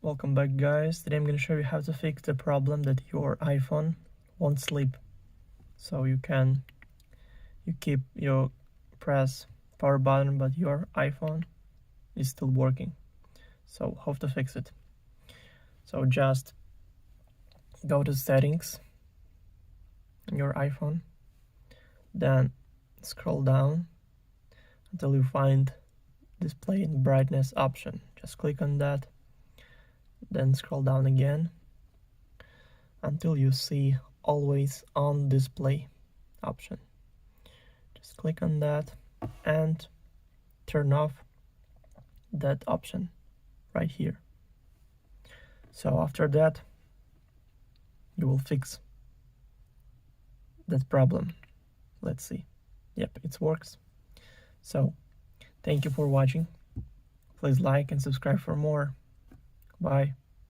Welcome back, guys. Today I'm going to show you how to fix the problem that your iPhone won't sleep. So you press power button, but your iPhone is still working. So how to fix it? So just go to settings on your iPhone, then scroll down until you find display and brightness option. Just click on that, then scroll down again until you see always on display option. Just click on that and turn off that option right here. So after that, you will fix that problem. Let's see. Yep, it works. So thank you for watching. Please like and subscribe for more. Bye.